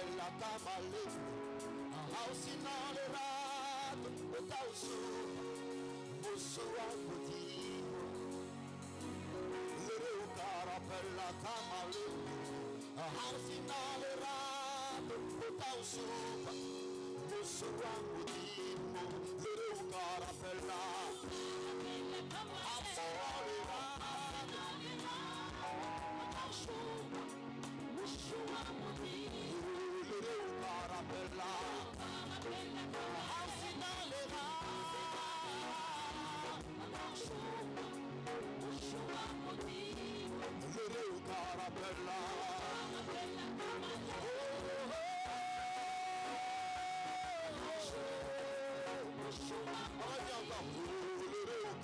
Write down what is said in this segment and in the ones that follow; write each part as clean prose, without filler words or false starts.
bella tamale, hausina le rat, otausu, busua putino. Le cara bella tamale, hausina le rat, otausu, busua putino. Le cara bella, hausina le rat, otausu. Bella, Arsenalera,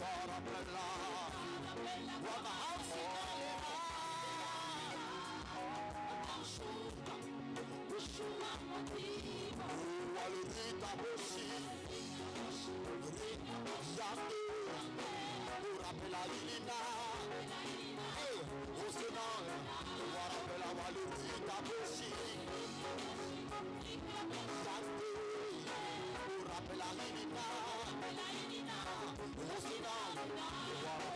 Carabella, Rita Boshi, Yande, Urapela Lina, hey, Osena, Urapela Rita Boshi, Yande, Urapela Lina, Osena,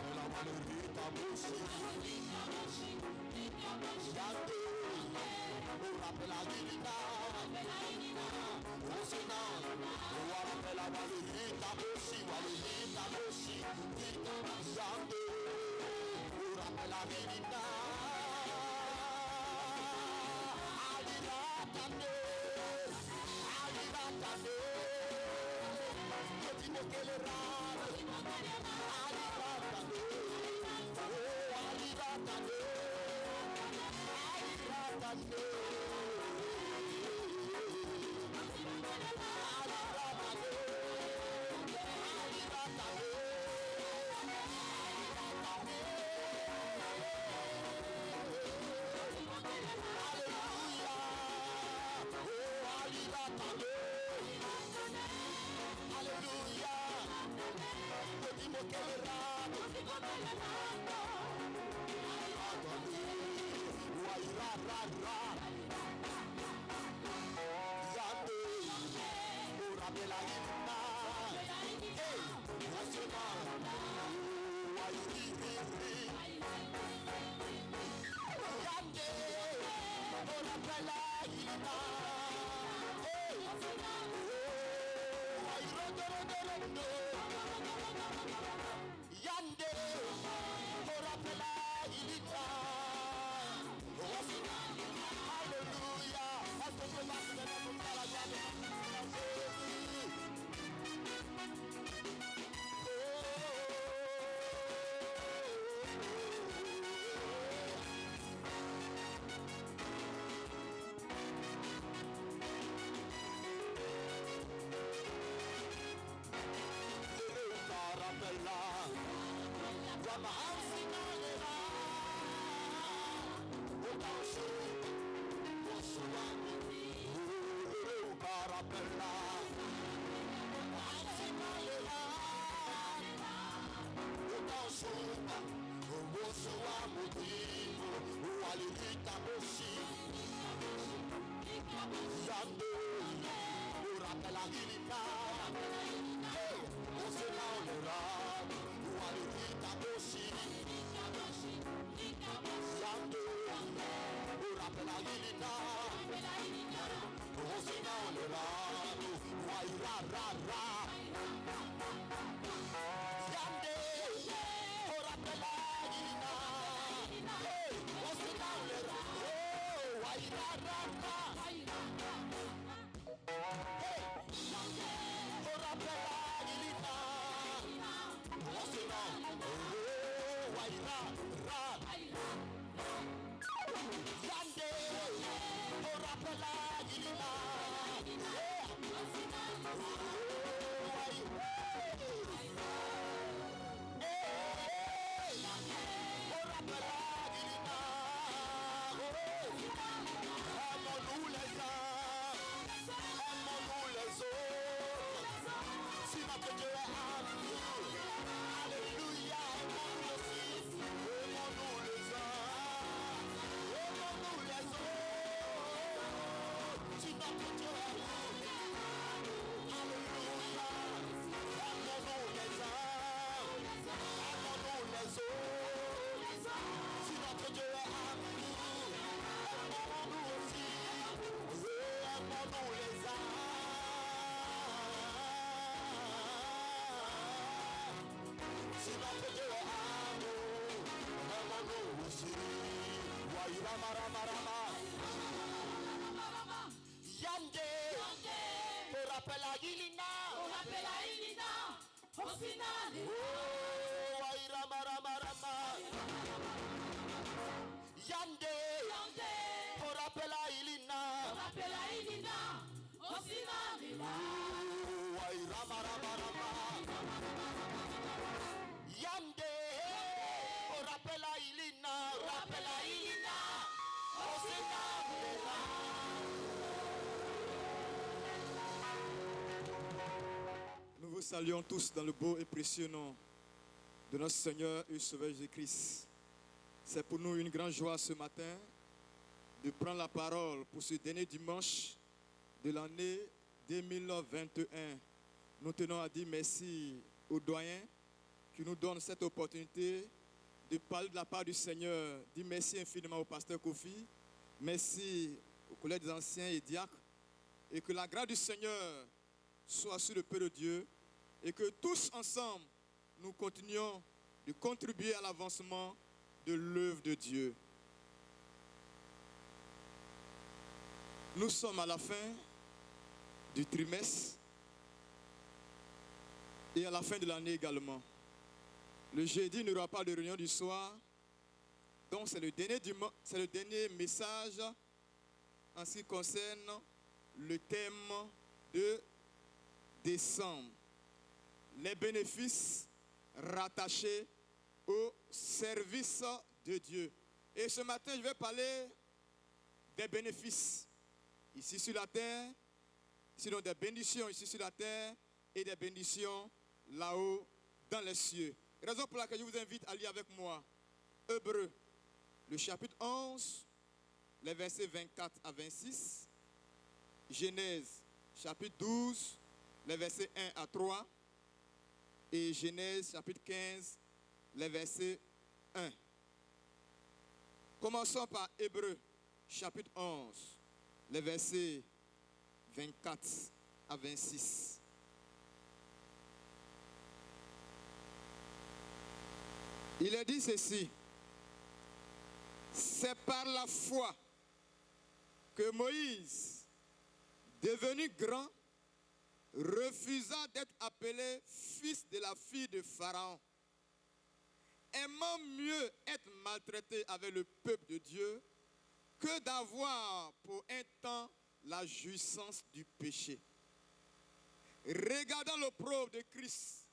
Urapela Rita Boshi, Yande, Urapela Lina. Osina, Urapela Rita Boshi, Rita Boshi, Yande, Urapela Lina. Aliratane, Aliratane, Yotimo Kelerane, Aliratane, oh Aliratane, Aliratane. Yande, pour rappel à Ilina, Osinale, oh, Airamarama, Yande, pour rappel à Ilina, Osinale, oh, Airamarama, Yande, pour rappel à Ilina, rappel à Ilina, Nous vous saluons tous dans le beau et précieux nom de notre Seigneur et Sauveur Jésus-Christ. C'est pour nous une grande joie ce matin de prendre la parole pour ce dernier dimanche de l'année 2021. Nous tenons à dire merci aux doyens qui nous donnent cette opportunité de parler de la part du Seigneur. Dire merci infiniment au pasteur Kofi, merci aux collègues des anciens et diacres, et que la grâce du Seigneur soit sur le peuple de Dieu et que tous ensemble, nous continuions de contribuer à l'avancement de l'œuvre de Dieu. Nous sommes à la fin du trimestre et à la fin de l'année également. Le jeudi, il n'y aura pas de réunion du soir, donc c'est le dernier message en ce qui concerne le thème de décembre. Les bénéfices rattachés au service de Dieu. Et ce matin, je vais parler des bénéfices ici sur la terre, sinon des bénédictions ici sur la terre et des bénédictions là-haut dans les cieux. Raison pour laquelle je vous invite à lire avec moi Hébreux, le chapitre 11, les versets 24 à 26, Genèse, chapitre 12, les versets 1 à 3, et Genèse, chapitre 15, les versets 1. Commençons par Hébreux, chapitre 11, les versets 24 à 26. Il est dit ceci: c'est par la foi que Moïse, devenu grand, refusa d'être appelé fils de la fille de Pharaon, aimant mieux être maltraité avec le peuple de Dieu que d'avoir pour un temps la jouissance du péché. Regardant l'opprobre de Christ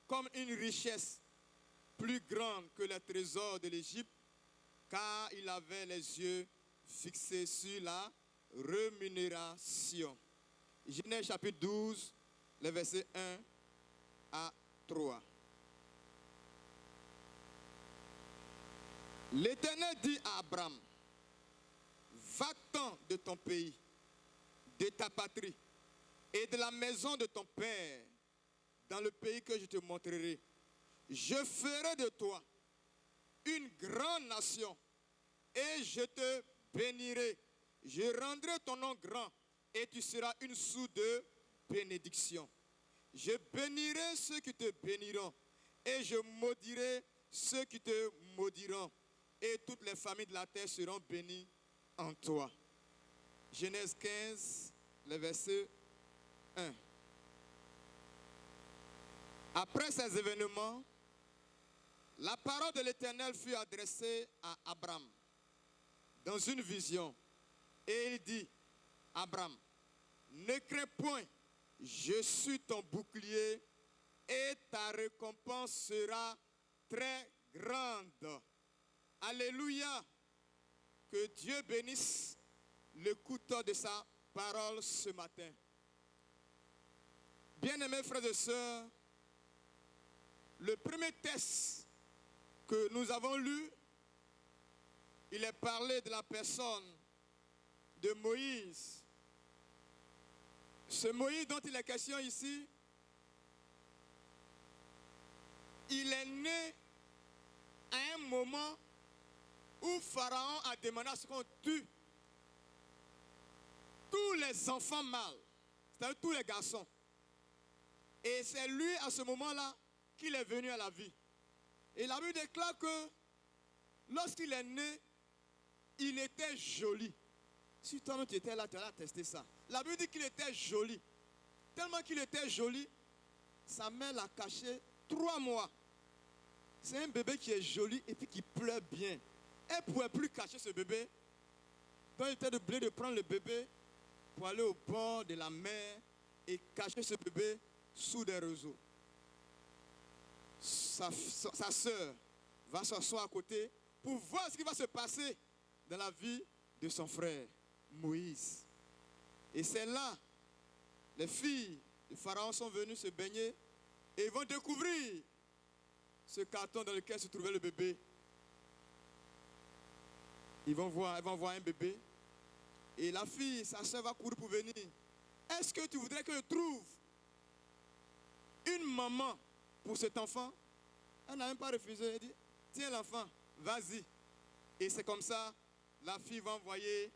comme une richesse plus grande que les trésors de l'Égypte, car il avait les yeux fixés sur la rémunération. Genèse chapitre 12, les versets 1 à 3. L'Éternel dit à Abraham: va-t'en de ton pays, de ta patrie et de la maison de ton père, dans le pays que je te montrerai. Je ferai de toi une grande nation et je te bénirai. Je rendrai ton nom grand et tu seras une source de bénédiction. Je bénirai ceux qui te béniront et je maudirai ceux qui te maudiront. Et toutes les familles de la terre seront bénies en toi. Genèse 15, le verset 1. Après ces événements, la parole de l'Éternel fut adressée à Abraham dans une vision. Et il dit: Abraham, ne crains point, je suis ton bouclier et ta récompense sera très grande. Alléluia. Que Dieu bénisse l'écoute de sa parole ce matin. Bien-aimés frères et sœurs, le premier texte que nous avons lu, il est parlé de la personne de Moïse. Ce Moïse dont il est question ici, il est né à un moment où Pharaon a demandé à ce qu'on tue tous les enfants mâles, c'est-à-dire tous les garçons. Et c'est lui, à ce moment-là, qu'il est venu à la vie. Et la Bible déclare que lorsqu'il est né, il était joli. Si toi tu étais là, tu allais tester ça. La Bible dit qu'il était joli. Tellement qu'il était joli, sa mère l'a caché 3 mois. C'est un bébé qui est joli et puis qui pleure bien. Elle ne pouvait plus cacher ce bébé. Donc il était obligé de prendre le bébé pour aller au bord de la mer et cacher ce bébé sous des roseaux. Sa soeur va s'asseoir à côté pour voir ce qui va se passer dans la vie de son frère, Moïse. Et c'est là, les filles du Pharaon sont venues se baigner et ils vont découvrir ce carton dans lequel se trouvait le bébé. Elles vont voir un bébé. Et la fille, sa soeur va courir pour venir. Est-ce que tu voudrais que je trouve une maman pour cet enfant? Elle n'a même pas refusé. Elle dit, tiens l'enfant, vas-y. Et c'est comme ça, la fille va envoyer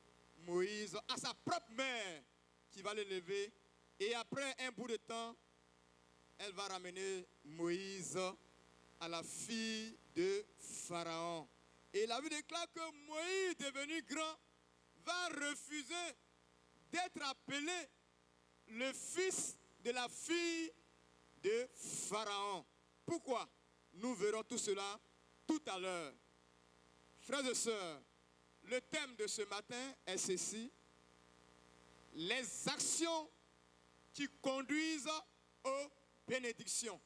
Moïse à sa propre mère qui va l'élever. Et après un bout de temps, elle va ramener Moïse à la fille de Pharaon. Et la Bible déclare que Moïse, devenu grand, va refuser d'être appelé le fils de la fille de Pharaon. Pourquoi? Nous verrons tout cela tout à l'heure. Frères et sœurs, le thème de ce matin est ceci: les actions qui conduisent aux bénédictions.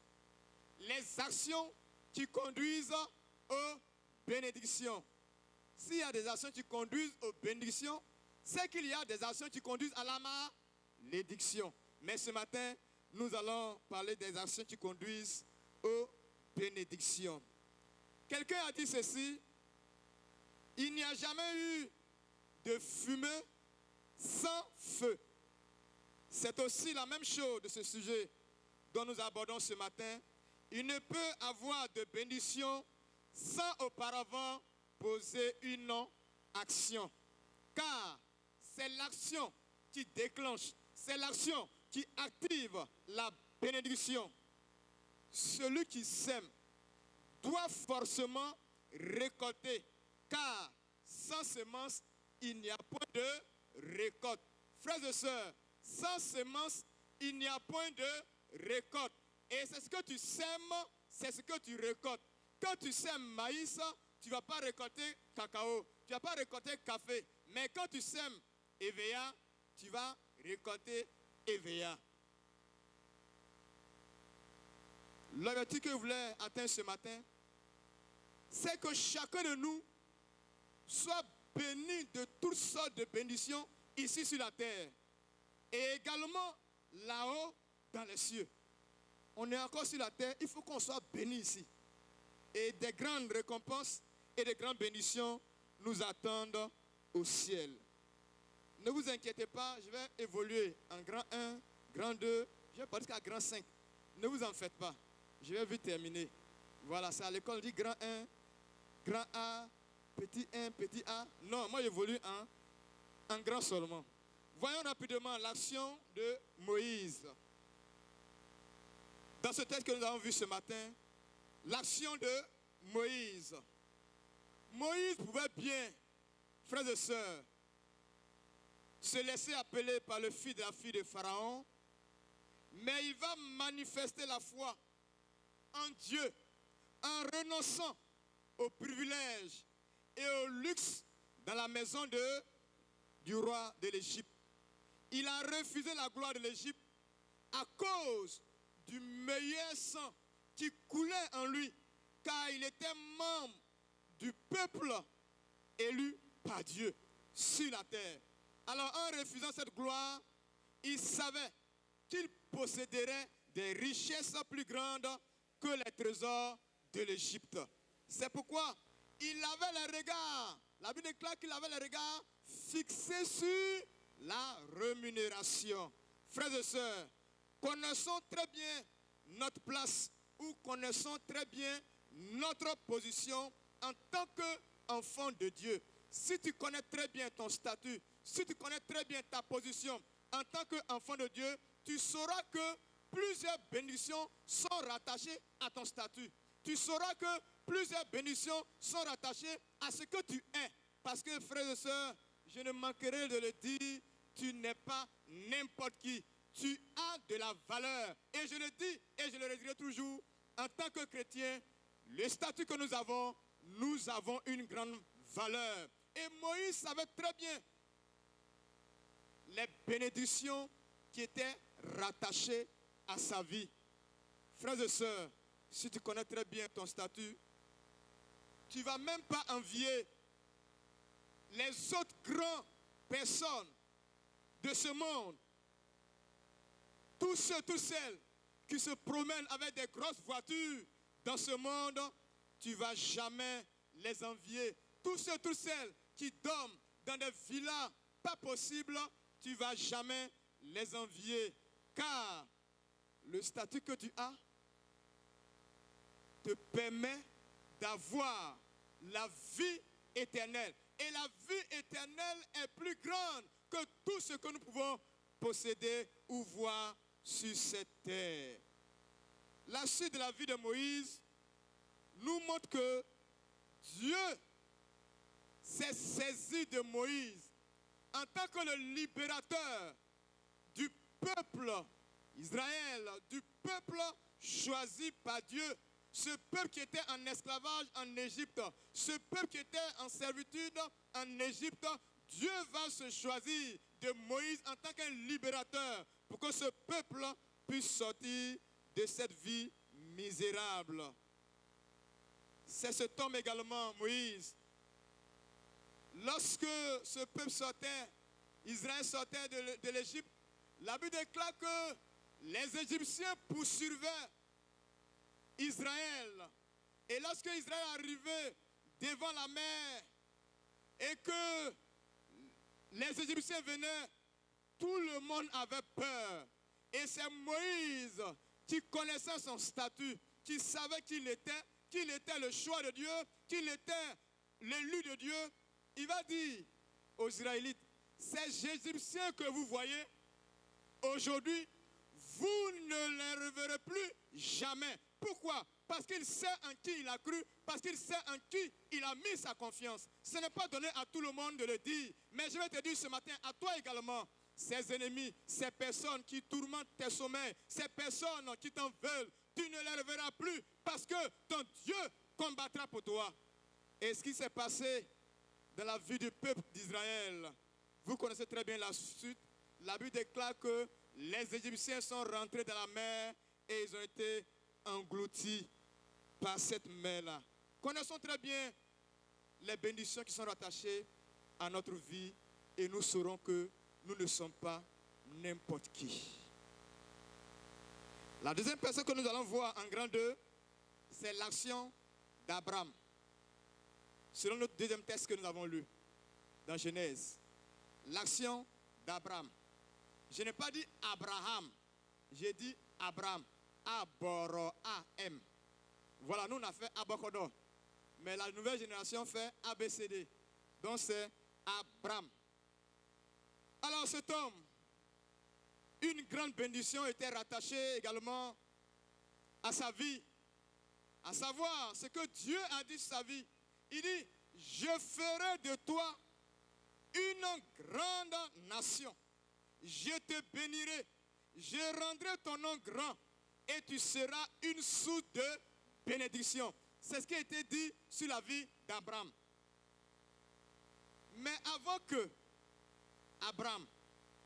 Les actions qui conduisent aux bénédictions. S'il y a des actions qui conduisent aux bénédictions, c'est qu'il y a des actions qui conduisent à la malédiction. Mais ce matin, nous allons parler des actions qui conduisent aux bénédictions. Quelqu'un a dit ceci: il n'y a jamais eu de fumée sans feu. C'est aussi la même chose de ce sujet dont nous abordons ce matin. Il ne peut avoir de bénédiction sans auparavant poser une action. Car c'est l'action qui déclenche, c'est l'action qui active la bénédiction. Celui qui sème doit forcément récolter, car sans semence, il n'y a point de récolte. Frères et sœurs, sans semence, il n'y a point de récolte. Et c'est ce que tu sèmes, c'est ce que tu récoltes. Quand tu sèmes maïs, tu ne vas pas récolter cacao, tu ne vas pas récolter café. Mais quand tu sèmes EVA, tu vas récolter EVA. L'objectif que je voulais atteindre ce matin, c'est que chacun de nous soit béni de toutes sortes de bénédictions ici sur la terre. Et également là-haut dans les cieux. On est encore sur la terre, il faut qu'on soit béni ici. Et des grandes récompenses et des grandes bénédictions nous attendent au ciel. Ne vous inquiétez pas, je vais évoluer en grand 1, grand 2, je vais partir à grand 5. Ne vous en faites pas, je vais vite terminer. Voilà, c'est à l'école, on dit grand 1, grand A, petit 1, petit A. Non, moi j'évolue en grand seulement. Voyons rapidement l'action de Moïse. Dans ce texte que nous avons vu ce matin, l'action de Moïse. Moïse pouvait bien, frères et sœurs, se laisser appeler par le fils de la fille de Pharaon, mais il va manifester la foi en Dieu en renonçant aux privilèges et au luxe dans la maison du roi de l'Égypte. Il a refusé la gloire de l'Égypte à cause du meilleur sang qui coulait en lui, car il était membre du peuple élu par Dieu sur la terre. Alors en refusant cette gloire, il savait qu'il posséderait des richesses plus grandes que les trésors de l'Égypte. C'est pourquoi il avait le regard, la Bible déclare qu'il avait le regard fixé sur la rémunération. Frères et sœurs, connaissons très bien notre place ou connaissons très bien notre position en tant qu'enfant de Dieu. Si tu connais très bien ton statut, si tu connais très bien ta position en tant qu'enfant de Dieu, tu sauras que plusieurs bénédictions sont rattachées à ton statut. Tu sauras que plusieurs bénédictions sont rattachées à ce que tu es. Parce que, frères et sœurs, je ne manquerai de le dire, tu n'es pas n'importe qui. Tu as de la valeur. Et je le dis et je le redirai toujours, en tant que chrétien, le statut que nous avons une grande valeur. Et Moïse savait très bien les bénédictions qui étaient rattachées à sa vie. Frères et sœurs, si tu connais très bien ton statut, tu ne vas même pas envier les autres grandes personnes de ce monde. Tous ceux, toutes celles qui se promènent avec des grosses voitures dans ce monde, tu ne vas jamais les envier. Tous ceux, toutes celles qui dorment dans des villas pas possibles, tu ne vas jamais les envier. Car le statut que tu as te permet d'avoir la vie éternelle. Et la vie éternelle est plus grande que tout ce que nous pouvons posséder ou voir sur cette terre. La suite de la vie de Moïse nous montre que Dieu s'est saisi de Moïse en tant que le libérateur du peuple Israël, du peuple choisi par Dieu. Ce peuple qui était en esclavage en Égypte, ce peuple qui était en servitude en Égypte, Dieu va se choisir de Moïse en tant qu'un libérateur pour que ce peuple puisse sortir de cette vie misérable. C'est cet homme également, Moïse. Lorsque ce peuple sortait, Israël sortait de l'Égypte, la Bible déclare que les Égyptiens poursuivaient Israël. Et lorsque Israël arrivait devant la mer et que les Égyptiens venaient, tout le monde avait peur. Et c'est Moïse qui connaissait son statut, qui savait qu'il était le choix de Dieu, qu'il était l'élu de Dieu. Il va dire aux Israélites, ces Égyptiens que vous voyez, aujourd'hui, vous ne les reverrez plus jamais. Pourquoi? Parce qu'il sait en qui il a cru, parce qu'il sait en qui il a mis sa confiance. Ce n'est pas donné à tout le monde de le dire, mais je vais te dire ce matin, à toi également, ces ennemis, ces personnes qui tourmentent tes sommeils, ces personnes qui t'en veulent, tu ne les reverras plus parce que ton Dieu combattra pour toi. Et ce qui s'est passé dans la vie du peuple d'Israël, vous connaissez très bien la suite. La Bible déclare que les Égyptiens sont rentrés dans la mer et ils ont été engloutis par cette mer-là. Connaissons très bien les bénédictions qui sont rattachées à notre vie et nous saurons que nous ne sommes pas n'importe qui. La deuxième personne que nous allons voir en grand 2, c'est l'action d'Abraham. Selon notre deuxième texte que nous avons lu dans Genèse. L'action d'Abraham. Je n'ai pas dit Abraham, j'ai dit Abraham. A-B-R-A-M. Voilà, nous on a fait Abokodo. Mais la nouvelle génération fait ABCD. Donc c'est Abraham. Alors cet homme, une grande bénédiction était rattachée également à sa vie. À savoir ce que Dieu a dit sur sa vie. Il dit, je ferai de toi une grande nation. Je te bénirai. Je rendrai ton nom grand. Et tu seras une source de bénédiction. C'est ce qui a été dit sur la vie d'Abraham. Mais avant que Abraham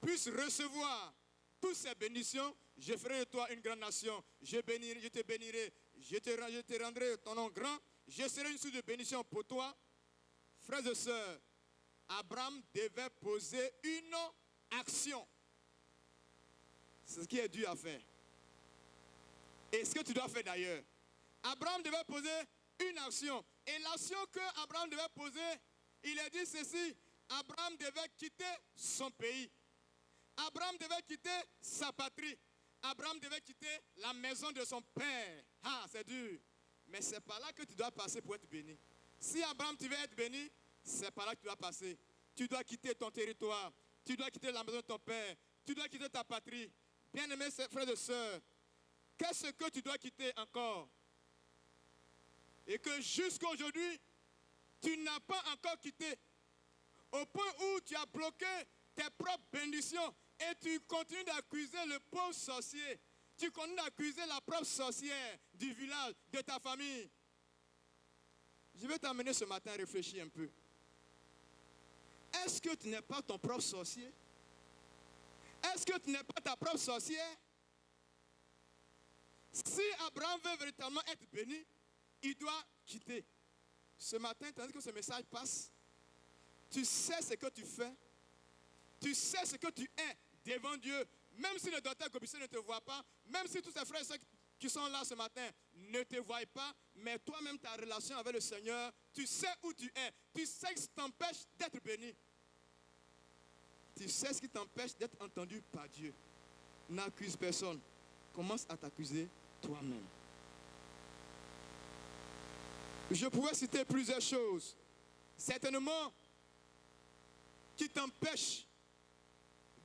puisse recevoir toutes ces bénédictions, je ferai de toi une grande nation. Je te bénirai. Je te rendrai ton nom grand. Je serai une source de bénédiction pour toi. Frères et sœurs, Abraham devait poser une action. C'est ce qui est dû à faire. Et ce que tu dois faire d'ailleurs. Abraham devait poser une action. Et l'action que Abraham devait poser, il a dit ceci. Abraham devait quitter son pays. Abraham devait quitter sa patrie. Abraham devait quitter la maison de son père. Ah, c'est dur. Mais c'est par là que tu dois passer pour être béni. Si Abraham, tu veux être béni, c'est par là que tu dois passer. Tu dois quitter ton territoire. Tu dois quitter la maison de ton père. Tu dois quitter ta patrie. Bien-aimés frères et sœurs, qu'est-ce que tu dois quitter encore? Et que jusqu'à aujourd'hui, tu n'as pas encore quitté. au point où tu as bloqué tes propres bénédictions et tu continues d'accuser le pauvre sorcier. Tu continues d'accuser la propre sorcière du village, de ta famille. Je vais t'amener ce matin à réfléchir un peu. Est-ce que tu n'es pas ton propre sorcier? Est-ce que tu n'es pas ta propre sorcière? Si Abraham veut véritablement être béni, il doit quitter. Ce matin, tandis que ce message passe, tu sais ce que tu fais, tu sais ce que tu es devant Dieu, même si le docteur Gobissé ne te voit pas, même si tous tes frères et sœurs qui sont là ce matin ne te voient pas, mais toi-même, ta relation avec le Seigneur, tu sais où tu es, tu sais ce qui t'empêche d'être béni. Tu sais ce qui t'empêche d'être entendu par Dieu. N'accuse personne. Commence à t'accuser toi-même. Je pourrais citer plusieurs choses, certainement, qui t'empêchent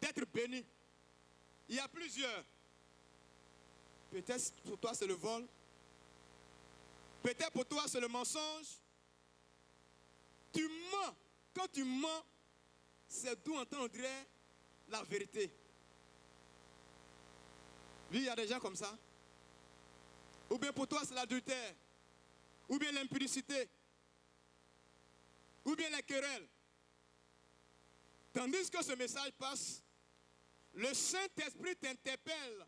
d'être béni. Il y a plusieurs. Peut-être pour toi c'est le vol. Peut-être pour toi c'est le mensonge. Tu mens. Quand tu mens, c'est d'où on dirait la vérité. Oui, il y a des gens comme ça. Ou bien pour toi c'est l'adultère. Ou bien l'impudicité. Ou bien la querelle. Tandis que ce message passe, le Saint-Esprit t'interpelle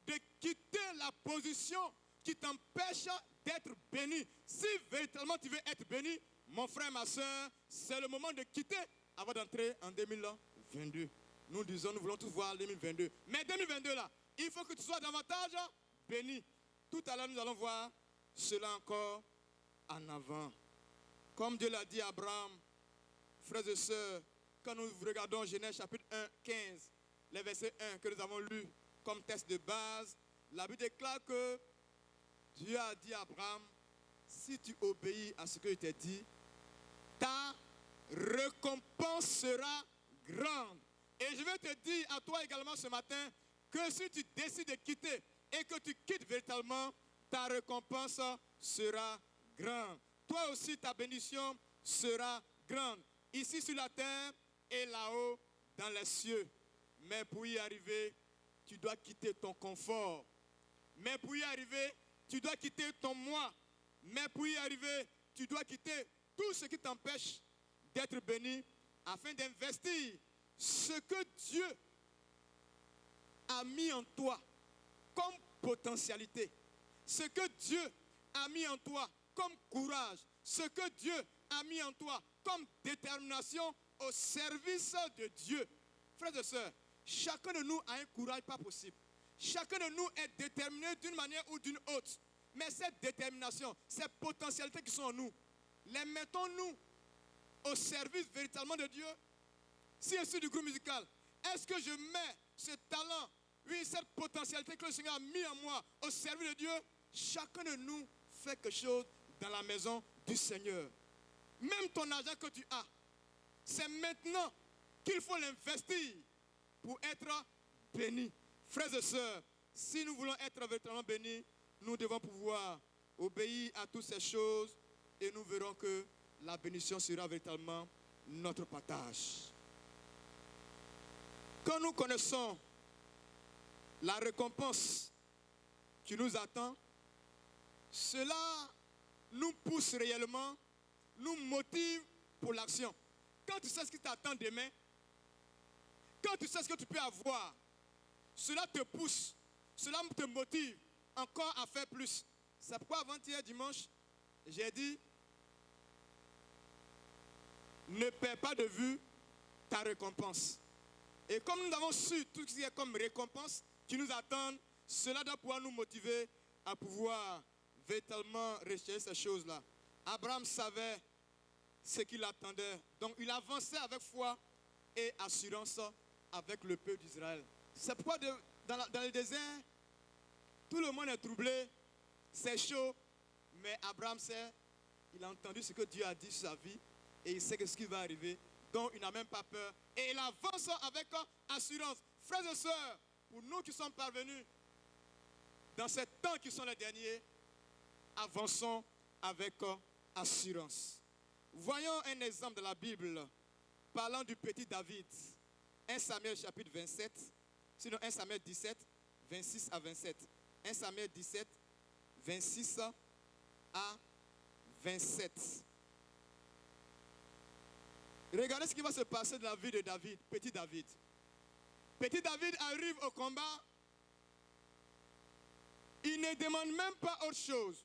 de quitter la position qui t'empêche d'être béni. Si véritablement tu veux être béni, mon frère, ma soeur, c'est le moment de quitter avant d'entrer en 2022. Nous disons, nous voulons tous voir 2022. Mais 2022 là, il faut que tu sois davantage béni. Tout à l'heure, nous allons voir cela encore en avant. Comme Dieu l'a dit à Abraham, frères et sœurs, quand nous regardons Genèse chapitre 1, 15, les versets 1 que nous avons lus comme texte de base, la Bible déclare que Dieu a dit à Abraham, si tu obéis à ce que je t'ai dit, ta récompense sera grande. Et je vais te dire à toi également ce matin que si tu décides de quitter et que tu quittes véritablement, ta récompense sera grande. Toi aussi, ta bénédiction sera grande. Ici sur la terre et là-haut dans les cieux. Mais pour y arriver, tu dois quitter ton confort. Mais pour y arriver, tu dois quitter ton moi. Mais pour y arriver, tu dois quitter tout ce qui t'empêche d'être béni afin d'investir ce que Dieu a mis en toi comme potentialité. Ce que Dieu a mis en toi comme courage. Ce que Dieu a mis en toi comme détermination au service de Dieu. Frères et sœurs, chacun de nous a un courage pas possible. Chacun de nous est déterminé d'une manière ou d'une autre. Mais cette détermination, ces potentialités qui sont en nous, les mettons-nous au service véritablement de Dieu? Si je suis du groupe musical, est-ce que je mets ce talent, oui, cette potentialité que le Seigneur a mis en moi au service de Dieu? Chacun de nous fait quelque chose dans la maison du Seigneur. Même ton argent que tu as, c'est maintenant qu'il faut l'investir pour être béni. Frères et sœurs, si nous voulons être véritablement bénis, nous devons pouvoir obéir à toutes ces choses et nous verrons que la bénédiction sera véritablement notre partage. Quand nous connaissons la récompense qui nous attend, cela nous pousse réellement, nous motive pour l'action. Quand tu sais ce qui t'attend demain, quand tu sais ce que tu peux avoir, cela te pousse, cela te motive encore à faire plus. C'est pourquoi avant-hier dimanche, j'ai dit, ne perds pas de vue ta récompense. Et comme nous avons su tout ce qui est comme récompense qui nous attend, cela doit pouvoir nous motiver à pouvoir véritablement rechercher ces choses-là. Abraham savait ce qu'il attendait. Donc il avançait avec foi et assurance avec le peuple d'Israël. C'est pourquoi dans le désert, tout le monde est troublé, c'est chaud, mais Abraham sait, il a entendu ce que Dieu a dit sur sa vie et il sait ce qui va arriver. Donc il n'a même pas peur et il avance avec assurance. Frères et sœurs, pour nous qui sommes parvenus dans ces temps qui sont les derniers, avançons avec assurance. Voyons un exemple de la Bible parlant du petit David. 1 Samuel chapitre 27, sinon 1 Samuel 17, 26 à 27. 1 Samuel 17, 26 à 27. Regardez ce qui va se passer dans la vie de David, petit David. Petit David arrive au combat. Il ne demande même pas autre chose.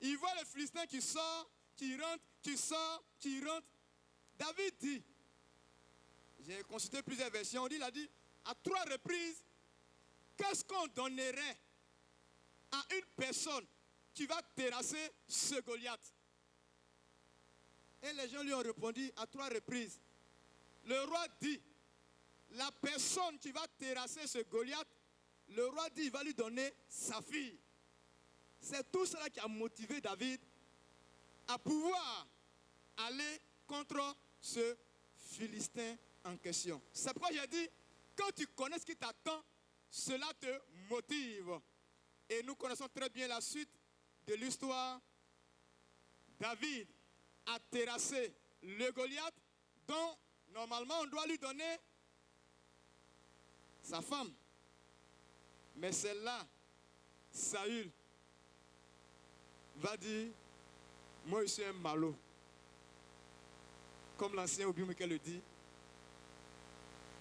Il voit le Philistin qui sort, qui rentre, qui sort, qui rentre. David dit, j'ai consulté plusieurs versions, il a dit à 3 reprises, qu'est-ce qu'on donnerait à une personne qui va terrasser ce Goliath? Et les gens lui ont répondu à 3 reprises. Le roi dit, la personne qui va terrasser ce Goliath, le roi dit, il va lui donner sa fille. C'est tout cela qui a motivé David à pouvoir aller contre ce Philistin en question. C'est pourquoi j'ai dit, quand tu connais ce qui t'attend, cela te motive. Et nous connaissons très bien la suite de l'histoire. David a terrassé le Goliath, dont normalement on doit lui donner sa femme. Mais celle-là, Saül va dire, moi je suis un malot. Comme l'ancien Obi Mikel le dit.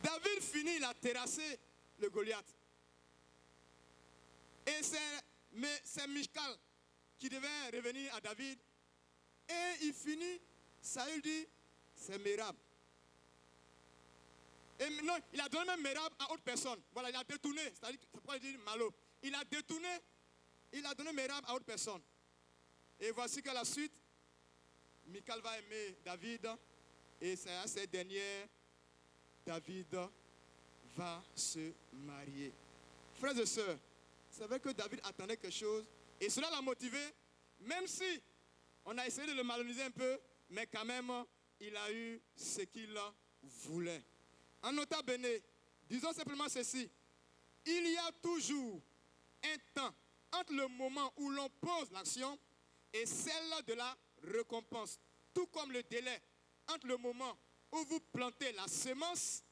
David finit, il a terrassé le Goliath. Et c'est Michal qui devait revenir à David. Et il finit, Saül dit, c'est Merab. Et non, il a donné même Merab à autre personne. Voilà, il a détourné, c'est-à-dire, c'est pourquoi il dit malo. Il a détourné, il a donné Merab à autre personne. Et voici qu'à la suite, Michal va aimer David. Et c'est à cette dernière, David va se marier. Frères et sœurs, c'est vrai que David attendait quelque chose. Et cela l'a motivé, même si on a essayé de le malhonnir un peu, mais quand même, il a eu ce qu'il voulait. En nota bene, disons simplement ceci. Il y a toujours un temps entre le moment où l'on pose l'action et celle de la récompense. Tout comme le délai entre le moment où vous plantez la semence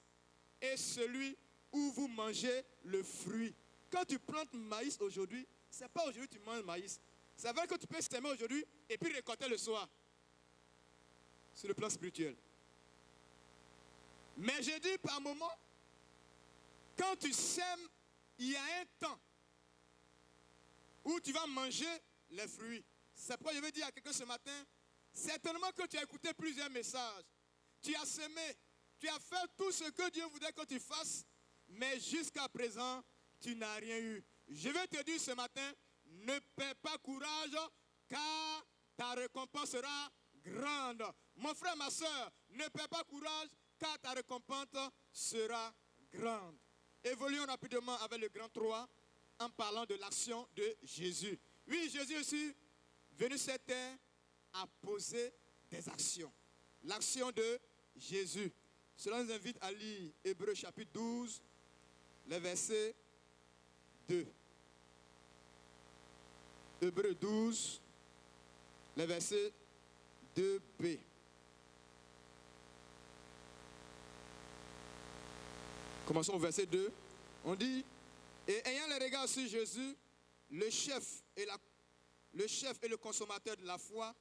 et celui où vous mangez le fruit. Quand tu plantes maïs aujourd'hui, ce n'est pas aujourd'hui que tu manges maïs. C'est vrai que tu peux s'aimer aujourd'hui et puis récolter le soir. Sur le plan spirituel. Mais je dis par moment, quand tu sèmes, il y a un temps où tu vas manger les fruits. C'est pourquoi je veux dire à quelqu'un ce matin, certainement que tu as écouté plusieurs messages. Tu as semé, tu as fait tout ce que Dieu voudrait que tu fasses, mais jusqu'à présent, tu n'as rien eu. Je vais te dire ce matin, ne perds pas courage, car ta récompense sera grande. Mon frère, ma soeur, ne perds pas courage, car ta récompense sera grande. Évoluons rapidement avec le grand 3 en parlant de l'action de Jésus. Oui, Jésus aussi, venu sur cette terre, a posé des actions. L'action de Jésus. Cela nous invite à lire Hébreux chapitre 12, le verset 2. Hébreux 12, le verset 2b. Commençons au verset 2. On dit, et ayant le regard sur Jésus, le chef et le consommateur de la foi,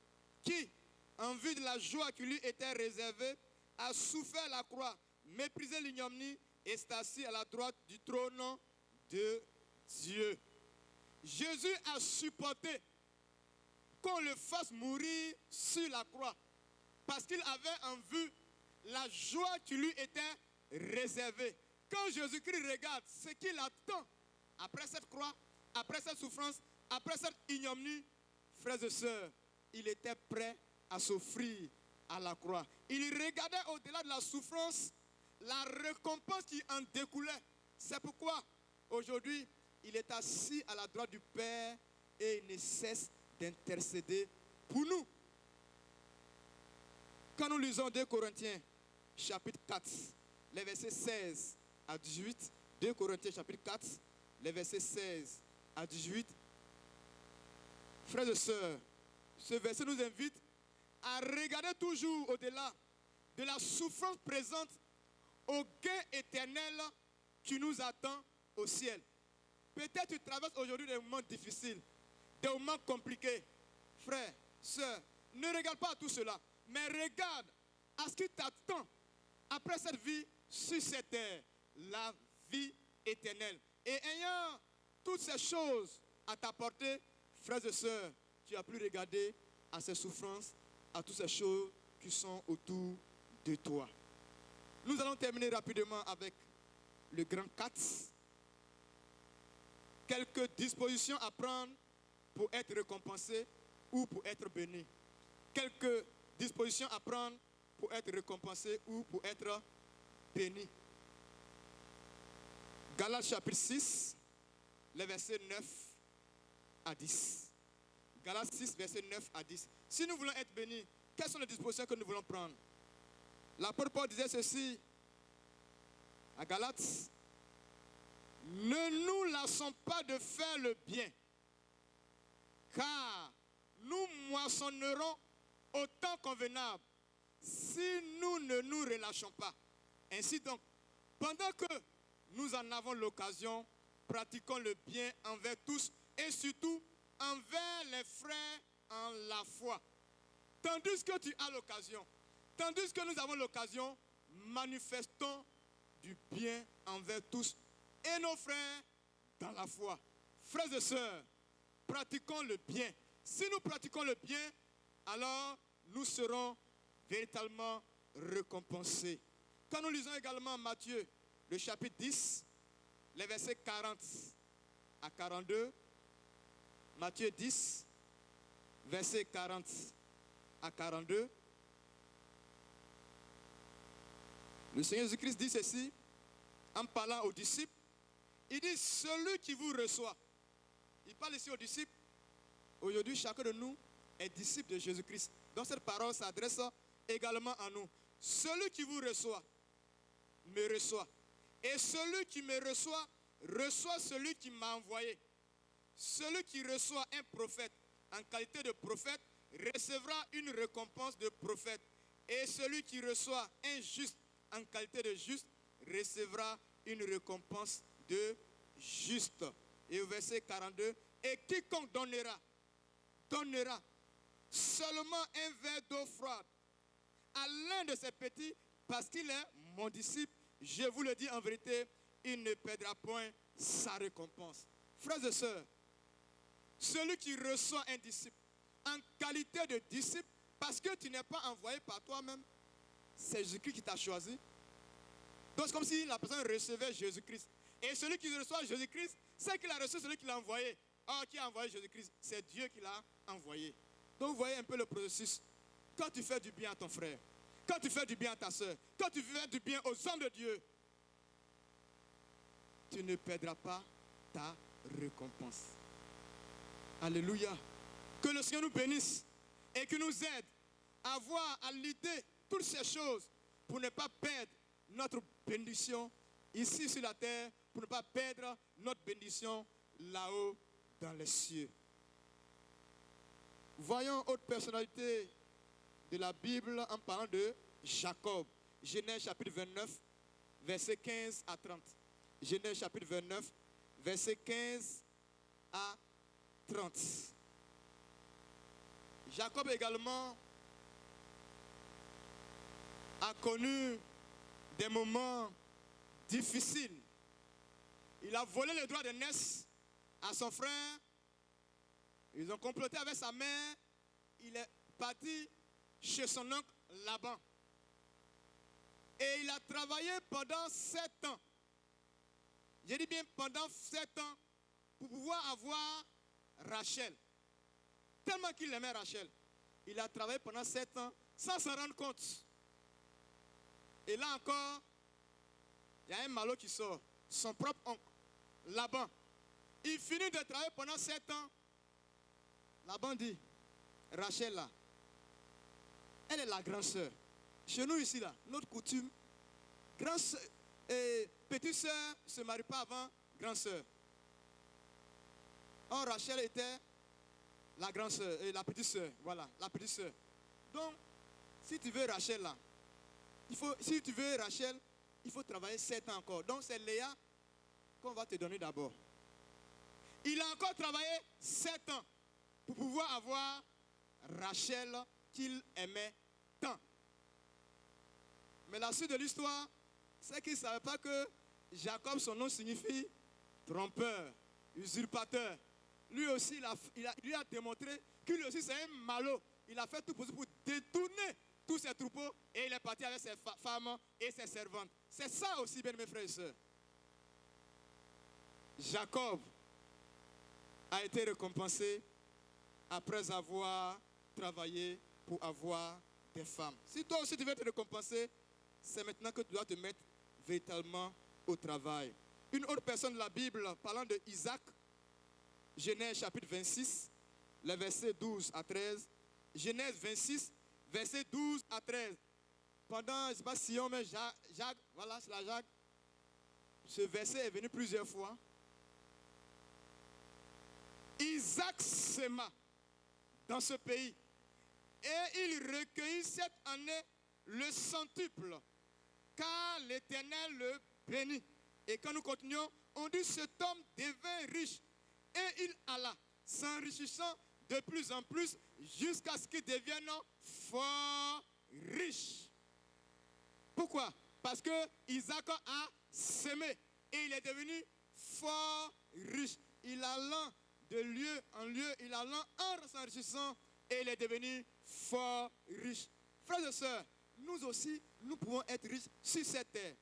qui, en vue de la joie qui lui était réservée, a souffert la croix, méprisé l'ignominie et s'est assis à la droite du trône de Dieu. Jésus a supporté qu'on le fasse mourir sur la croix parce qu'il avait en vue la joie qui lui était réservée. Quand Jésus-Christ regarde ce qu'il attend après cette croix, après cette souffrance, après cette ignominie, frères et sœurs, il était prêt à s'offrir à la croix. Il regardait au-delà de la souffrance, la récompense qui en découlait. C'est pourquoi aujourd'hui, il est assis à la droite du Père et il ne cesse d'intercéder pour nous. Quand nous lisons 2 Corinthiens chapitre 4, les versets 16 à 18, 2 Corinthiens chapitre 4, les versets 16 à 18, frères et sœurs, ce verset nous invite à regarder toujours au-delà de la souffrance présente au gain éternel qui nous attend au ciel. Peut-être tu traverses aujourd'hui des moments difficiles, des moments compliqués. Frère, sœur, ne regarde pas à tout cela, mais regarde à ce qui t'attend après cette vie sur cette terre, la vie éternelle. Et ayant toutes ces choses à t'apporter, frères et sœurs, tu as plus regardé à ces souffrances, à toutes ces choses qui sont autour de toi. Nous allons terminer rapidement avec le grand 4. Quelques dispositions à prendre pour être récompensé ou pour être béni. Quelques dispositions à prendre pour être récompensé ou pour être béni. Galates chapitre 6, les versets 9 à 10. Galates 6, versets 9 à 10. Si nous voulons être bénis, quelles sont les dispositions que nous voulons prendre? L'apôtre Paul disait ceci à Galates: ne nous lassons pas de faire le bien, car nous moissonnerons au temps convenable si nous ne nous relâchons pas. Ainsi donc, pendant que nous en avons l'occasion, pratiquons le bien envers tous et surtout envers les frères en la foi. Tandis que tu as l'occasion, tandis que nous avons l'occasion, manifestons du bien envers tous et nos frères dans la foi. Frères et sœurs, pratiquons le bien. Si nous pratiquons le bien, alors nous serons véritablement récompensés. Quand nous lisons également Matthieu, le chapitre 10, les versets 40 à 42, Matthieu 10, versets 40 à 42, le Seigneur Jésus-Christ dit ceci, en parlant aux disciples, il dit: celui qui vous reçoit. Il parle ici aux disciples. Aujourd'hui, chacun de nous est disciple de Jésus-Christ. Donc cette parole s'adresse également à nous. Celui qui vous reçoit, me reçoit. Et celui qui me reçoit, reçoit celui qui m'a envoyé. Celui qui reçoit un prophète en qualité de prophète, recevra une récompense de prophète. Et celui qui reçoit un juste en qualité de juste, recevra une récompense de juste. Et au verset 42, et quiconque donnera seulement un verre d'eau froide à l'un de ses petits, parce qu'il est mon disciple, je vous le dis en vérité, il ne perdra point sa récompense. Frères et sœurs, celui qui reçoit un disciple en qualité de disciple, parce que tu n'es pas envoyé par toi-même, c'est Jésus-Christ qui t'a choisi. Donc c'est comme si la personne recevait Jésus-Christ. Et celui qui reçoit Jésus-Christ, c'est qu'il a reçu celui qui l'a envoyé. Or, qui a envoyé Jésus-Christ? C'est Dieu qui l'a envoyé. Donc vous voyez un peu le processus. Quand tu fais du bien à ton frère, quand tu fais du bien à ta soeur, quand tu fais du bien aux hommes de Dieu, tu ne perdras pas ta récompense. Alléluia. Que le Seigneur nous bénisse et qu'il nous aide à voir, à lutter toutes ces choses pour ne pas perdre notre bénédiction ici sur la terre, pour ne pas perdre notre bénédiction là-haut dans les cieux. Voyons autre personnalité de la Bible en parlant de Jacob. Genèse chapitre 29, versets 15 à 30. Genèse chapitre 29, versets 15 à 30. Jacob également a connu des moments difficiles. Il a volé le droit de naissance à son frère. Ils ont comploté avec sa mère. Il est parti chez son oncle Laban. Et il a travaillé pendant 7 ans. J'ai dit bien pendant 7 ans pour pouvoir avoir Rachel. Tellement qu'il aimait Rachel. Il a travaillé pendant 7 ans sans s'en rendre compte. Et là encore, il y a un malot qui sort. Son propre oncle, Laban. Il finit de travailler pendant 7 ans. Laban dit, Rachel là, elle est la grande sœur. Chez nous ici là, notre coutume, grande sœur, petite sœur ne se marie pas avant grande sœur. Or Rachel était la grande sœur et la petite sœur. Voilà, la petite sœur. Donc, si tu veux Rachel là, Si tu veux Rachel, il faut travailler 7 ans encore. Donc c'est Léa qu'on va te donner d'abord. Il a encore travaillé 7 ans pour pouvoir avoir Rachel qu'il aimait tant. Mais la suite de l'histoire, c'est qu'il ne savait pas que Jacob, son nom signifie trompeur, usurpateur. Lui aussi, il a démontré que lui aussi, c'est un malot. Il a fait tout possible pour détourner tous ses troupeaux et il est parti avec ses femmes et ses servantes. C'est ça aussi, bien mes frères et sœurs. Jacob a été récompensé après avoir travaillé pour avoir des femmes. Si toi aussi tu veux être récompensé, c'est maintenant que tu dois te mettre véritablement au travail. Une autre personne de la Bible, parlant de Isaac, Genèse chapitre 26, les versets 12 à 13. Genèse 26, versets 12 à 13. Pendant, je ne sais pas si on met Jacques, voilà, c'est la Jacques. Ce verset est venu plusieurs fois. Isaac sema dans ce pays et il recueillit cette année le centuple, car l'Éternel le bénit. Et quand nous continuons, on dit cet homme devint riche et il alla s'enrichissant de plus en plus jusqu'à ce qu'il devienne fort riche. Pourquoi? Parce que Isaac a semé et il est devenu fort riche. Il allant de lieu en lieu, il allant en s'enrichissant et il est devenu fort riche. Frères et sœurs, nous aussi, nous pouvons être riches sur cette terre.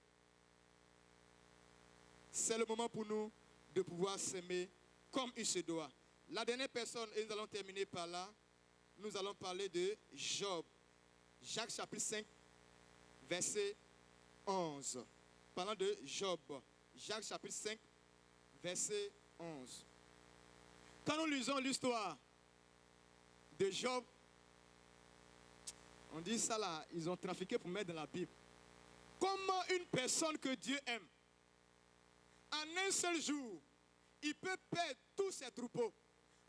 C'est le moment pour nous de pouvoir s'aimer comme il se doit. La dernière personne, et nous allons terminer par là, nous allons parler de Job. Jacques chapitre 5, verset 11. Parlant de Job. Jacques chapitre 5, verset 11. Quand nous lisons l'histoire de Job, on dit ça là, ils ont trafiqué pour mettre dans la Bible. Comment une personne que Dieu aime, en un seul jour, il peut perdre tous ses troupeaux.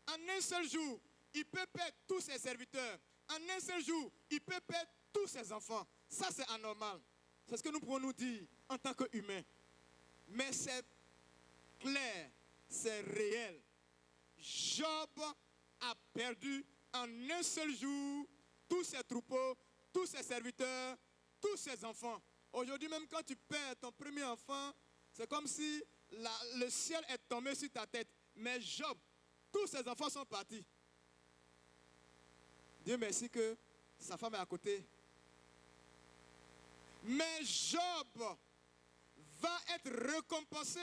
En un seul jour, il peut perdre tous ses serviteurs. En un seul jour, il peut perdre tous ses enfants. Ça, c'est anormal. C'est ce que nous pouvons nous dire en tant qu'humains. Mais c'est clair, c'est réel. Job a perdu en un seul jour tous ses troupeaux, tous ses serviteurs, tous ses enfants. Aujourd'hui, même quand tu perds ton premier enfant, c'est comme si le ciel est tombé sur ta tête. Mais Job, tous ses enfants sont partis. Dieu merci que sa femme est à côté. Mais Job va être récompensé,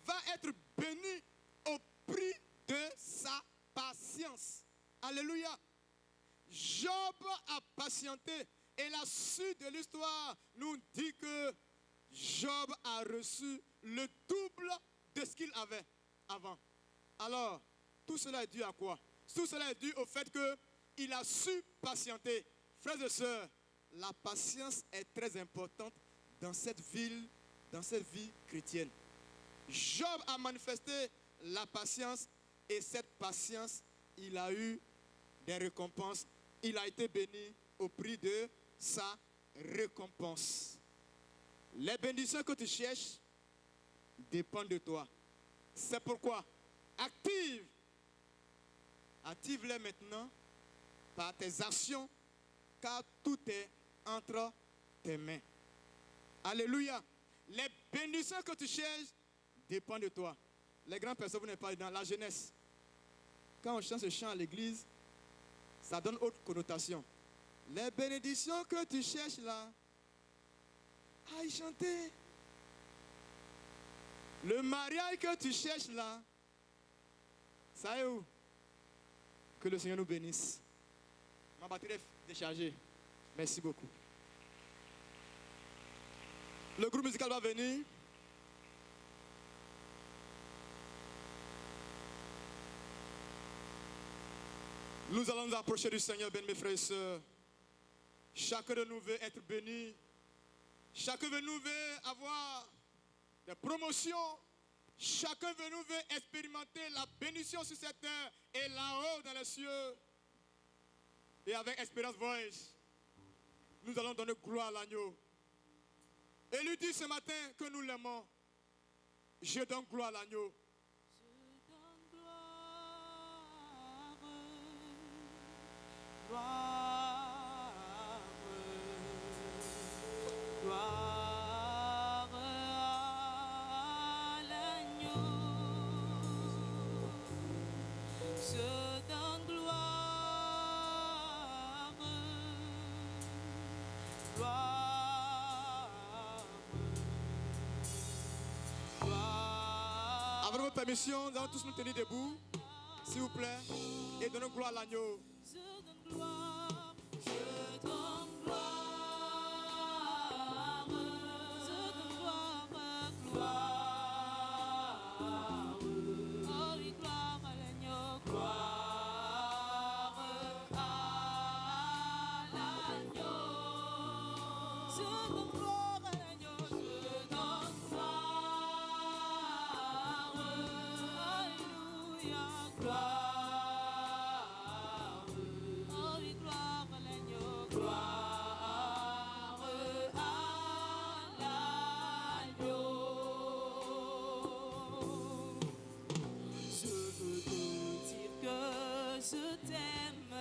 va être béni au prix de sa patience. Alléluia. Job a patienté et la suite de l'histoire nous dit que Job a reçu le double de ce qu'il avait avant. Alors, tout cela est dû à quoi? Tout cela est dû au fait qu'il a su patienter. Frères et sœurs, la patience est très importante dans cette vie chrétienne. Job a manifesté la patience et cette patience, il a eu des récompenses. Il a été béni au prix de sa récompense. Les bénédictions que tu cherches dépendent de toi. C'est pourquoi active-les maintenant par tes actions, car tout est entre tes mains. Alléluia. Les bénédictions que tu cherches dépendent de toi. Les grandes personnes, vous n'êtes pas dans la jeunesse. Quand on chante ce chant à l'église, ça donne autre connotation. Les bénédictions que tu cherches là, à y chanter. Le mariage que tu cherches là, ça est où? Que le Seigneur nous bénisse. Ma batterie est déchargée. Merci beaucoup. Le groupe musical va venir. Nous allons nous approcher du Seigneur, bien mes frères et sœurs. Chacun de nous veut être béni. Chacun de nous veut avoir des promotions. Chacun de nous veut expérimenter la bénédiction sur cette terre et là-haut dans les cieux. Et avec Espérance Voice, nous allons donner gloire à l'agneau. Et lui dit ce matin que nous l'aimons. Je donne gloire à l'agneau. Je donne gloire, gloire, gloire à l'agneau. Je donne gloire, gloire, gloire. Avec votre permission, nous allons tous nous tenir debout, s'il vous plaît, et donner gloire à l'agneau. Je donne gloire, je donne gloire, je donne gloire, gloire. Oh oui, gloire à l'agneau, gloire à l'agneau. Je donne gloire à l'agneau, je donne gloire, alléluia, gloire. Oh oui, gloire à l'agneau, gloire à l'agneau. Je veux te dire que je t'aime,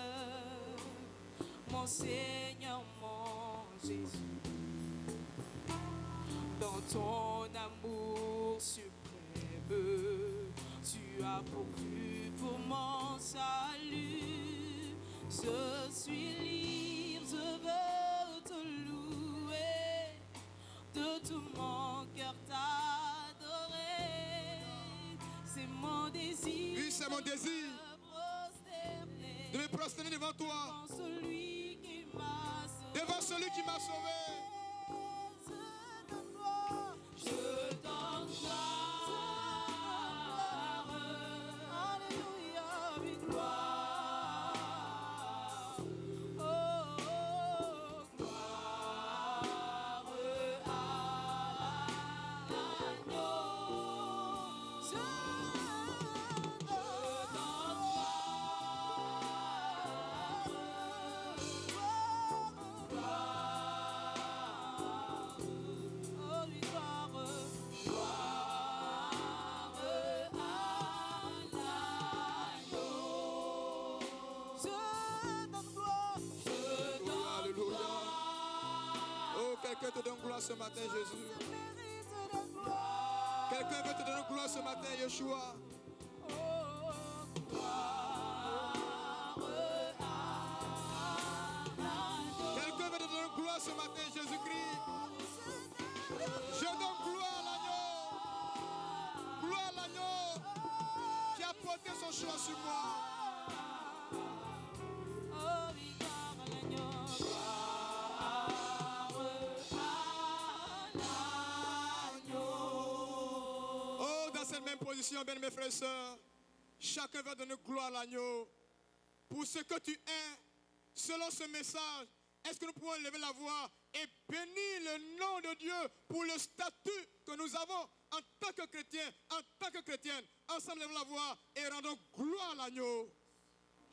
mon Seigneur, mon Jésus. Dans ton amour suprême, tu as pourvu pour mon salut. Je suis libre, je veux te louer, de tout mon cœur t'adorer. C'est mon désir, Oui, c'est mon désir de me prosterner devant toi, devant celui qui m'a sauvé. devant celui qui m'a sauvé. Je donne gloire, alléluia, oui, gloire. Oh, gloire à l'agneau. Je donne gloire. Oh oui, gloire, gloire à l'agneau. Je donne gloire, je donne Alléluia. Oh, quelqu'un te donne gloire ce matin, Jésus. je mérite de gloire. Quelqu'un veut te donner gloire ce matin, Yeshua. Oh, gloire à l'agneau. Quelqu'un veut te donner gloire ce matin, Jésus-Christ. Je donne gloire à l'agneau. Gloire à l'agneau qui a porté son choix sur moi. Oh oui, gloire à l'agneau, gloire à l'agneau. Oh, dans cette même position, bien mes frères et sœurs, chacun va donner gloire à l'agneau pour ce que tu es, selon ce message. Est-ce que nous pouvons lever la voix et bénir le nom de Dieu pour le statut que nous avons en tant que chrétiens, en tant que chrétienne? Ensemble, levons la voix et rendons gloire à l'agneau.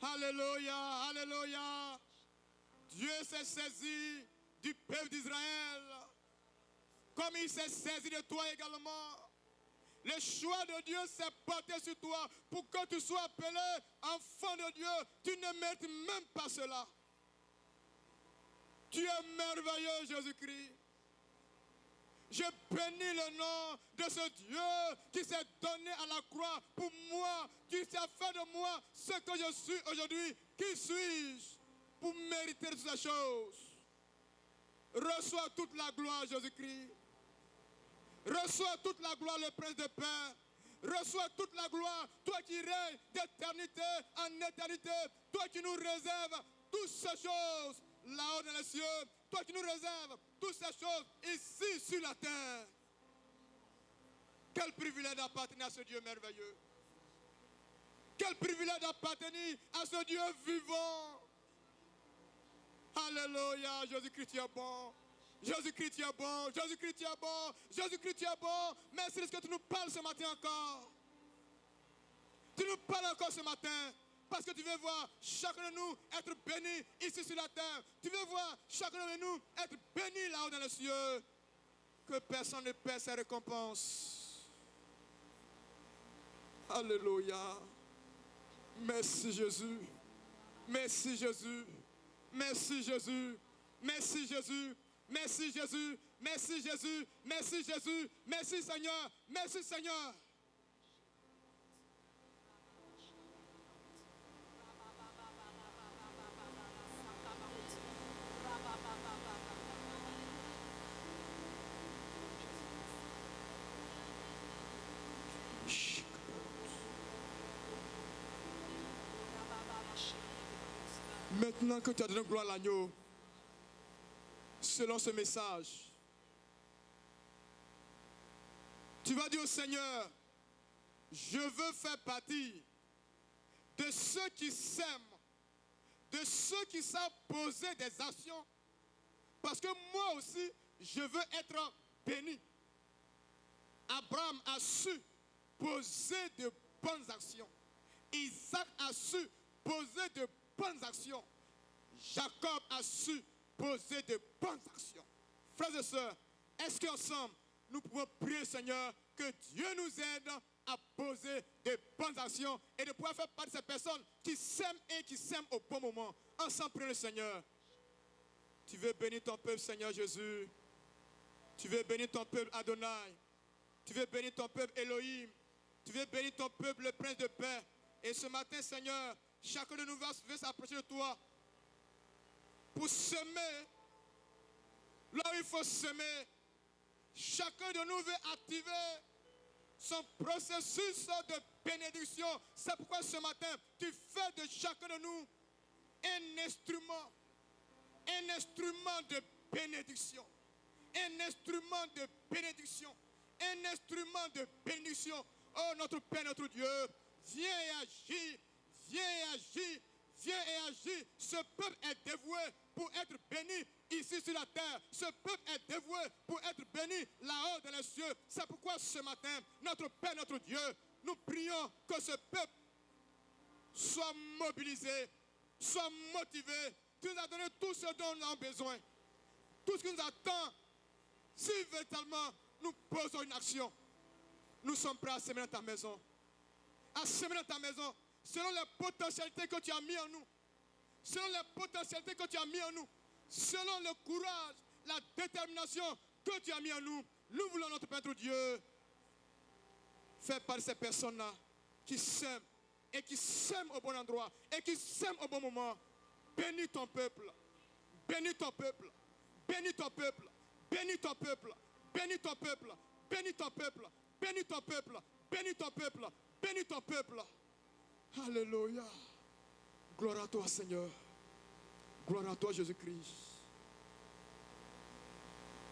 Alléluia, alléluia. Dieu s'est saisi du peuple d'Israël, comme il s'est saisi de toi également. Le choix de Dieu s'est porté sur toi pour que tu sois appelé enfant de Dieu. Tu ne mérites même pas cela. Tu es merveilleux, Jésus-Christ. Je bénis le nom de ce Dieu qui s'est donné à la croix pour moi, qui s'est fait de moi ce que je suis aujourd'hui. Qui suis-je pour mériter toutes ces choses? Reçois toute la gloire, Jésus-Christ. Reçois toute la gloire, le Prince de paix. Reçois toute la gloire, toi qui règnes d'éternité en éternité. Toi qui nous réserves toutes ces choses là-haut dans les cieux. Toi qui nous réserves toutes ces choses ici sur la terre. Quel privilège d'appartenir à ce Dieu merveilleux. Quel privilège d'appartenir à ce Dieu vivant. Alléluia, Jésus-Christ, tu es bon. Jésus-Christ, tu es bon. Jésus-Christ, tu es bon. Jésus-Christ, tu es bon. Merci de ce que tu nous parles ce matin encore. Tu nous parles encore ce matin. Parce que tu veux voir chacun de nous être béni ici sur la terre. Tu veux voir chacun de nous être béni là-haut dans les cieux. Que personne ne perd ses récompenses. Alléluia. Merci Jésus. Merci Jésus. Merci Jésus. Merci Jésus. Merci Jésus. Merci Jésus. Merci Jésus. Merci Seigneur. Merci Seigneur. Maintenant que tu as donné gloire à l'agneau, selon ce message, tu vas dire au Seigneur, je veux faire partie de ceux qui s'aiment, de ceux qui savent poser des actions, parce que moi aussi, je veux être béni. Abraham a su poser de bonnes actions. Isaac a su poser de bonnes actions. Jacob a su poser de bonnes actions. Frères et sœurs, est-ce qu'ensemble, nous pouvons prier, Seigneur, que Dieu nous aide à poser de bonnes actions et de pouvoir faire partie de ces personnes qui s'aiment et qui s'aiment au bon moment. Ensemble, prions le Seigneur. Tu veux bénir ton peuple, Seigneur Jésus. Tu veux bénir ton peuple, Adonai. Tu veux bénir ton peuple, Elohim. Tu veux bénir ton peuple, le Prince de paix. Et ce matin, Seigneur, chacun de nous veut s'approcher de toi pour semer là où il faut semer. Chacun de nous veut activer son processus de bénédiction. C'est pourquoi ce matin, tu fais de chacun de nous un instrument de bénédiction. Un instrument de bénédiction. Un instrument de bénédiction. Oh notre Père, notre Dieu, viens et agis, viens et agis, viens et agis. Ce peuple est dévoué pour être béni ici sur la terre. Ce peuple est dévoué pour être béni là-haut dans les cieux. C'est pourquoi ce matin, notre Père, notre Dieu, nous prions que ce peuple soit mobilisé, soit motivé. Tu nous as donné tout ce dont nous avons besoin. Tout ce qui nous attend, si véritablement nous posons une action, nous sommes prêts à semer dans ta maison. À semer dans ta maison, selon les potentialités que tu as mis en nous. Selon les potentialités que tu as mis en nous. Selon le courage, la détermination que tu as mis en nous. Nous voulons, notre Père, notre Dieu, faire partie de ces personnes-là qui s'aiment et qui s'aiment au bon endroit et qui s'aiment au bon moment. Bénis ton peuple. Bénis ton peuple. Bénis ton peuple. Bénis ton peuple. Bénis ton peuple. Bénis ton peuple. Bénis ton peuple. Bénis ton peuple. Bénis ton peuple. Alléluia. Gloire à toi, Seigneur. Gloire à toi, Jésus-Christ.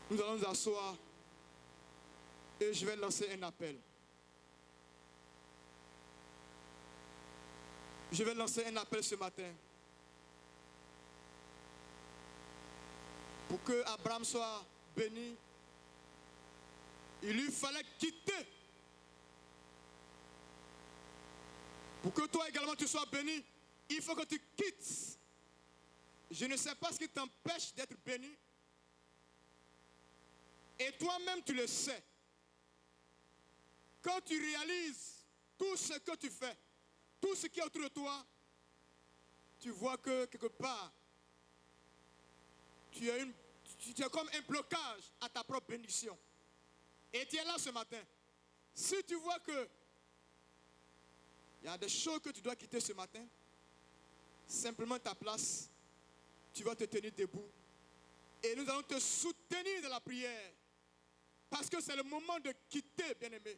Nous allons nous asseoir et je vais lancer un appel. Je vais lancer un appel ce matin pour que Abraham soit béni. Il lui fallait quitter. Pour que toi également tu sois béni, il faut que tu quittes. Je ne sais pas ce qui t'empêche d'être béni. Et toi-même tu le sais. Quand tu réalises tout ce que tu fais, tout ce qui est autour de toi, tu vois que quelque part, tu as comme un blocage à ta propre bénédiction. Et tu es là ce matin. Si tu vois que il y a des choses que tu dois quitter ce matin, simplement ta place, tu vas te tenir debout. Et nous allons te soutenir dans la prière. Parce que c'est le moment de quitter, bien-aimé.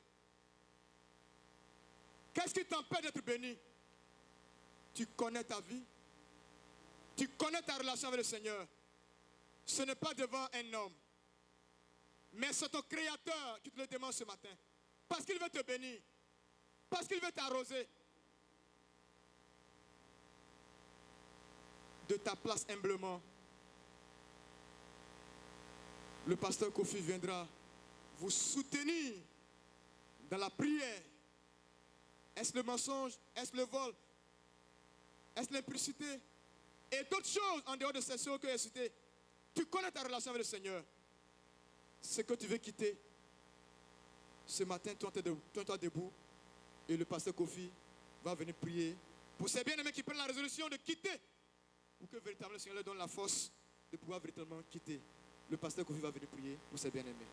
Qu'est-ce qui t'empêche d'être béni? Tu connais ta vie. Tu connais ta relation avec le Seigneur. Ce n'est pas devant un homme. Mais c'est ton Créateur qui te le demande ce matin. Parce qu'il veut te bénir. Parce qu'il veut t'arroser. De ta place humblement, le pasteur Kofi viendra vous soutenir dans la prière. Est-ce le mensonge? Est-ce le vol? Est-ce l'impudicité? Et d'autres choses en dehors de ces choses que j'ai citées. Tu connais ta relation avec le Seigneur. Ce que tu veux quitter. Ce matin, toi debout. Et le pasteur Kofi va venir prier pour ces bien-aimés qui prennent la résolution de quitter. Pour que véritablement le Seigneur leur donne la force de pouvoir véritablement quitter. Le pasteur Kofi va venir prier pour ses bien-aimés.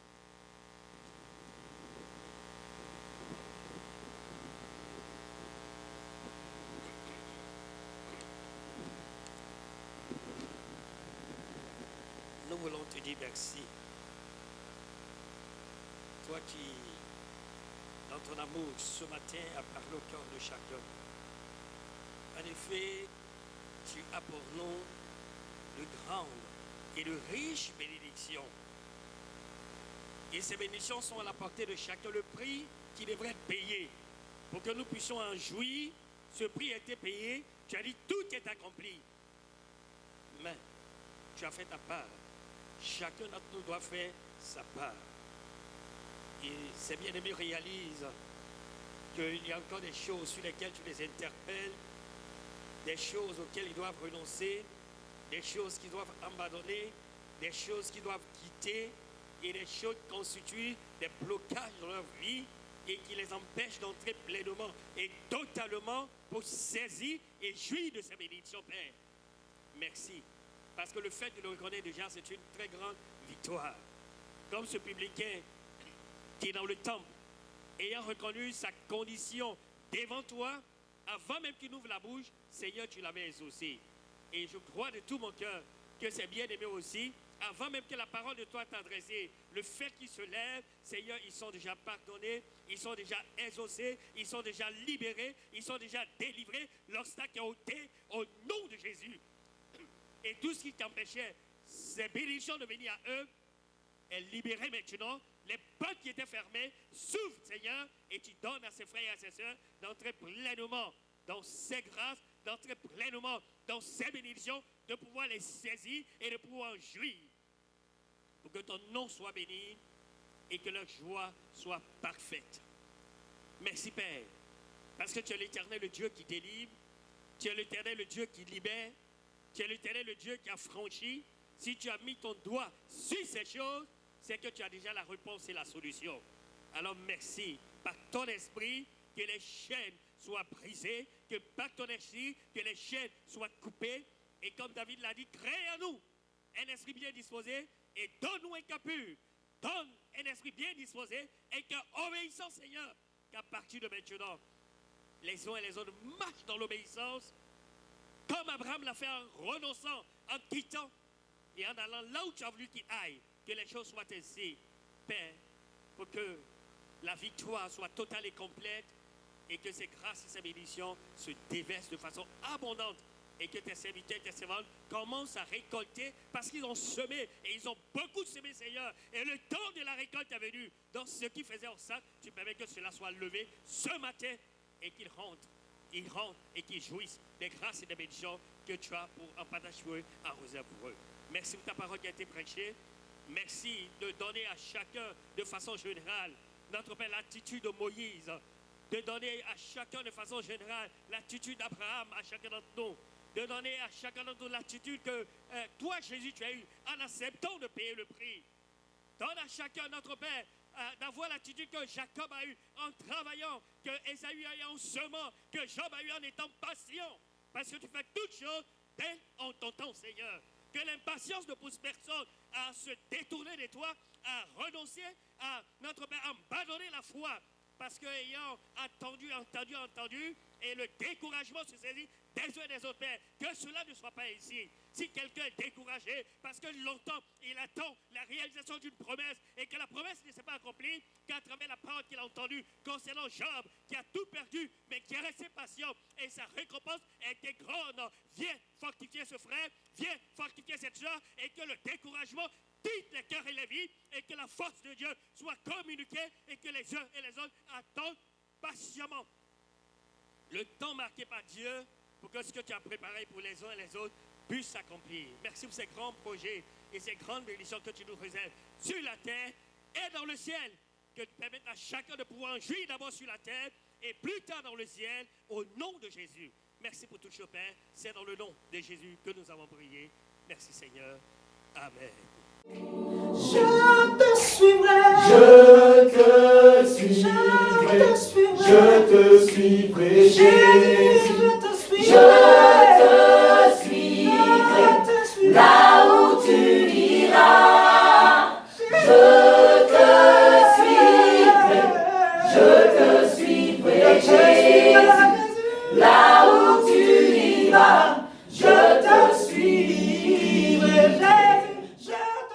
Nous voulons te dire merci. Toi qui, dans ton amour, ce matin, as parlé au cœur de chacun. En effet, tu as pour nous de grandes et de riches bénédictions. Et ces bénédictions sont à la portée de chacun. Le prix qui devrait être payé pour que nous puissions en jouir, ce prix a été payé. Tu as dit tout est accompli. Mais tu as fait ta part. Chacun d'entre nous doit faire sa part. Et ces bien-aimés réalisent qu'il y a encore des choses sur lesquelles tu les interpelles, des choses auxquelles ils doivent renoncer, des choses qu'ils doivent abandonner, des choses qu'ils doivent quitter, et des choses qui constituent des blocages dans leur vie et qui les empêchent d'entrer pleinement et totalement pour saisir et jouir de ces bénédictions, Père. Merci. Parce que le fait de le reconnaître déjà, c'est une très grande victoire. Comme ce publicain qui est dans le temple, ayant reconnu sa condition devant toi, avant même qu'il ouvre la bouche, Seigneur, tu l'avais exaucé. Et je crois de tout mon cœur que c'est bien aimé aussi, avant même que la parole de toi t'adressée, le fait qu'ils se lèvent, Seigneur, ils sont déjà pardonnés, ils sont déjà exaucés, ils sont déjà libérés, ils sont déjà délivrés. L'obstacle est ôté au nom de Jésus. Et tout ce qui t'empêchait, ces bénédictions de venir à eux, est libéré maintenant. Les portes qui étaient fermées s'ouvrent, Seigneur, et tu donnes à ses frères et à ses sœurs d'entrer pleinement dans ces grâces, d'entrer pleinement dans ces bénédictions, de pouvoir les saisir et de pouvoir en jouir. Pour que ton nom soit béni et que leur joie soit parfaite. Merci, Père, parce que tu es l'Éternel, le Dieu qui délivre, tu es l'Éternel, le Dieu qui libère, tu es l'Éternel, le Dieu qui a franchi. Si tu as mis ton doigt sur ces choses, c'est que tu as déjà la réponse et la solution. Alors merci, par ton esprit, que les chaînes soient brisées, que par ton esprit, que les chaînes soient coupées. Et comme David l'a dit, crée en nous un esprit bien disposé et donne-nous un cœur pur. Donne un esprit bien disposé et cœur obéissant, Seigneur, qu'à partir de maintenant, les uns et les autres marchent dans l'obéissance, comme Abraham l'a fait en renonçant, en quittant et en allant là où tu as voulu qu'il aille, que les choses soient ainsi, Père, pour que la victoire soit totale et complète et que ces grâces et ces bénédictions se déversent de façon abondante et que tes serviteurs et tes servantes commencent à récolter parce qu'ils ont semé et ils ont beaucoup semé, Seigneur. Et le temps de la récolte est venu. Donc ce qui faisait au sac, tu permets que cela soit levé ce matin et qu'ils rentrent. Ils rentrent et qu'ils jouissent des grâces et des bénédictions que tu as pour en partage pour eux, en réserve pour eux. Merci pour ta parole qui a été prêchée. Merci de donner à chacun de façon générale, notre Père, l'attitude de Moïse, de donner à chacun de façon générale l'attitude d'Abraham, à chacun d'entre nous, de donner à chacun d'entre nous l'attitude que toi, Jésus, tu as eue en acceptant de payer le prix. Donne à chacun, notre Père, d'avoir l'attitude que Jacob a eue en travaillant, que Ésaü a eu en semant, que Job a eu en étant patient, parce que tu fais toutes choses dès en ton temps, Seigneur. Que l'impatience ne pousse personne à se détourner de toi, à renoncer à notre Père, à abandonner la foi. Parce qu'ayant entendu, et le découragement se saisit des uns et des autres, Père, que cela ne soit pas ici. Si quelqu'un est découragé parce que longtemps il attend la réalisation d'une promesse et que la promesse ne s'est pas accomplie, qu'à travers la parole qu'il a entendue concernant Job, qui a tout perdu, mais qui est resté patient et sa récompense était grande. Viens fortifier ce frère, viens fortifier cette soeur et que le découragement quitte les cœurs et les vies et que la force de Dieu soit communiquée et que les uns et les autres attendent patiemment le temps marqué par Dieu pour que ce que tu as préparé pour les uns et les autres puisse s'accomplir. Merci pour ces grands projets et ces grandes bénédictions que tu nous réserves sur la terre et dans le ciel, que tu permettes à chacun de pouvoir en jouir d'abord sur la terre et plus tard dans le ciel, au nom de Jésus. Merci pour tout Chopin. C'est dans le nom de Jésus que nous avons prié. Merci Seigneur. Amen. Je te suivrai. Je te suivrai. Je te suivrai, Jésus. Je te suivrai. Je te suivrai. Là où tu iras. Je te suivrai, Jésus. Là où tu iras.